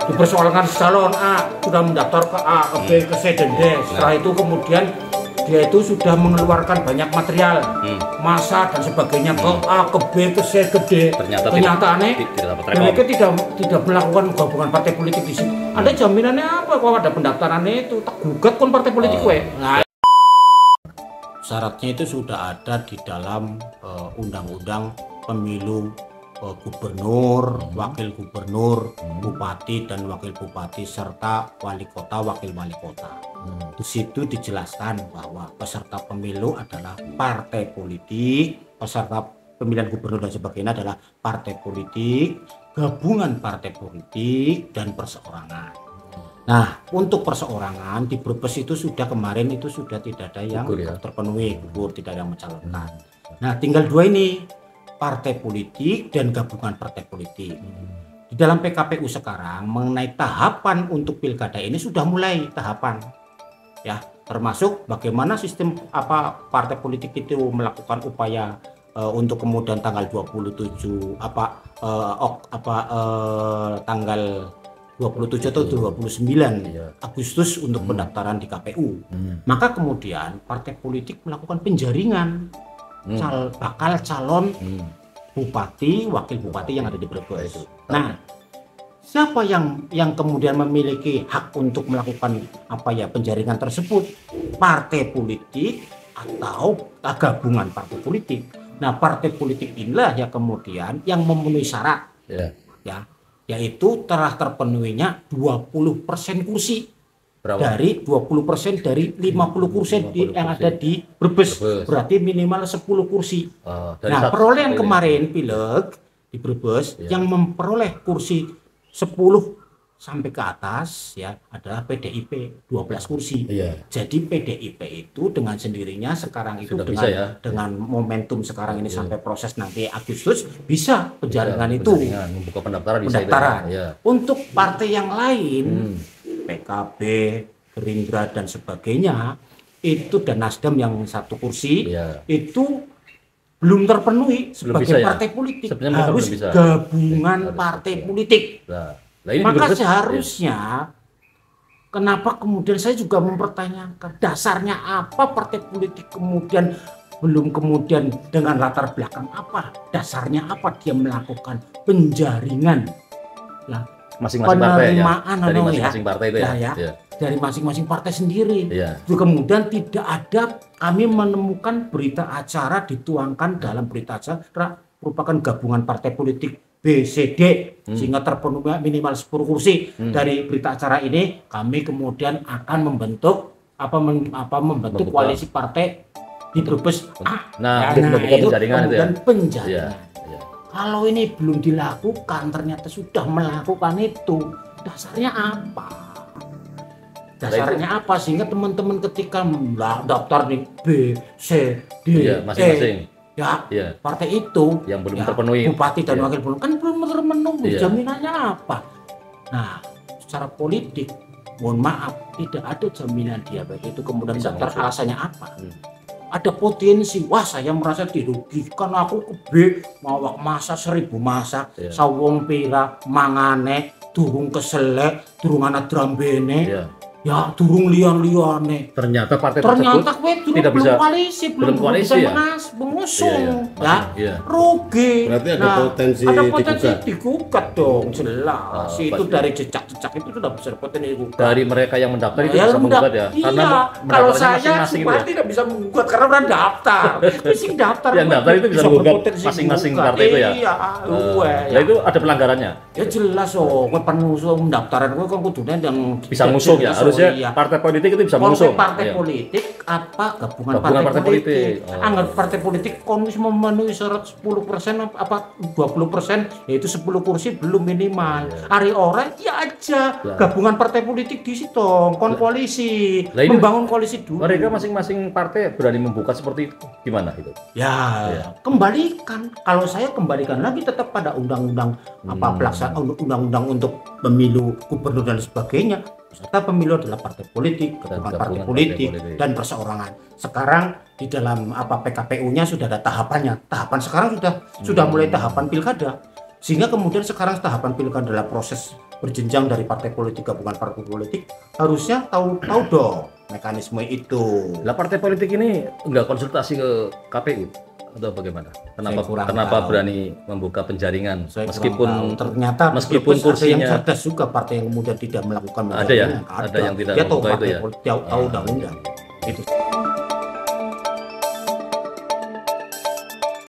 Dipersoalkan calon A sudah mendaftar ke A, ke B, ke C dan D. Setelah itu kemudian dia itu sudah mengeluarkan banyak material, masa dan sebagainya ke A, ke B, ke C, ke D. Kenyataannya mereka tidak melakukan gabungan partai politik di sini. Ada jaminannya apa kalau ada pendaftarannya itu tak gugat kon partai politik Nah, syaratnya itu sudah ada di dalam undang-undang pemilu gubernur, wakil gubernur, bupati dan wakil bupati serta wali kota, wakil wali kota. Di situ dijelaskan bahwa peserta pemilu adalah partai politik, peserta pemilihan gubernur dan sebagainya adalah partai politik, gabungan partai politik dan perseorangan. Nah, untuk perseorangan di Brebes itu sudah kemarin itu sudah tidak ada yang terpenuhi, gugur, tidak ada yang mencalonkan. Nah, tinggal dua ini, partai politik dan gabungan partai politik. Di dalam PKPU sekarang mengenai tahapan untuk pilkada ini sudah mulai tahapan, ya, termasuk bagaimana sistem partai politik itu melakukan upaya untuk kemudian tanggal 27 tanggal 27 atau 29 Agustus untuk pendaftaran di KPU. Maka kemudian partai politik melakukan penjaringan bakal calon bupati, wakil bupati yang ada di Brebes. Nah, siapa yang kemudian memiliki hak untuk melakukan penjaringan tersebut? Partai politik atau gabungan partai politik. Nah, partai politik inilah yang kemudian yang memenuhi syarat, yaitu telah terpenuhinya 20% kursi. Berapa? Dari 20% dari 50 kursi yang ada di Brebes. Berarti minimal 10 kursi. Nah, perolehan kemarin pileg di Brebes yang memperoleh kursi 10 sampai ke atas ya adalah PDIP 12 kursi. Jadi PDIP itu dengan sendirinya sekarang itu dengan momentum sekarang ini sampai proses nanti Agustus bisa penjaringan itu membuka pendaftaran. Untuk partai yang lain PKB, Gerindra dan sebagainya itu dan Nasdem yang 1 kursi itu belum terpenuhi sebagai partai politik, harus gabungan partai politik. Maka seharusnya kenapa kemudian saya juga mempertanyakan dasarnya apa partai politik kemudian belum kemudian dengan latar belakang apa, dasarnya apa dia melakukan penjaringan masing-masing partai dari masing-masing partai itu dari masing-masing partai sendiri. Kemudian tidak ada kami menemukan berita acara dituangkan dalam berita acara merupakan gabungan partai politik B, C, D sehingga terpenuhi minimal 10 kursi. Dari berita acara ini kami kemudian akan membentuk membentuk koalisi partai di Brebes. Penjaringan. Kalau ini belum dilakukan, ternyata sudah melakukan itu, dasarnya apa? Dasarnya apa? Sehingga teman-teman ketika daftar di B, C, D, masing-masing partai itu yang belum terpenuhi, bupati dan wakil bupati kan belum terpenuhi, jaminannya apa? Nah, secara politik, mohon maaf, tidak ada jaminan dia baik itu kemudian daftar alasannya apa? Ada potensi, wah saya merasa dirugikan, aku ke B mawak masa 1000 masa sawong pira mangane durung keselek durung ana drambene durung lian-liane ternyata partai tersebut tidak bisa belum koalisi mengusung rugi. Berarti ada potensi digugat dong, jelas itu dari jejak-jejak itu sudah besar potensi digugat dari mereka yang mendaftar itu bisa menggugat karena kalau saya tidak bisa menggugat karena udah daftar sing daftar yang daftar itu bisa menggugat masing-masing partai itu itu ada pelanggarannya ya jelas penuh pendaftaran gue kan kudunya yang bisa ngusung harusnya partai politik itu bisa mengusung. Partai politik apa gabungan partai politik. Anggap partai politik komis memenuhi syarat 10% 20% yaitu 10 kursi belum minimal. Hari orang aja gabungan partai politik di situ koalisi membangun koalisi dulu. Mereka masing-masing partai berani membuka seperti itu gimana itu? Kembalikan. Kalau saya kembalikan lagi tetap pada undang-undang pelaksanaan undang-undang untuk pemilu gubernur dan sebagainya. Peserta pemilu adalah partai politik, gabungan partai politik dan perseorangan. Sekarang di dalam PKPU-nya sudah ada tahapannya. Tahapan sekarang sudah mulai tahapan pilkada. Sehingga kemudian sekarang tahapan pilkada adalah proses berjenjang dari partai politik gabungan partai politik harusnya tahu dong mekanisme itu. Lah partai politik ini enggak konsultasi ke KPU atau bagaimana? Kenapa berani membuka penjaringan ternyata meskipun kursinya ada yang cerdas juga partai yang kemudian tidak melakukan ada ya? Ada yang tidak dia tahu itu ya. Tahu undang-undang itu.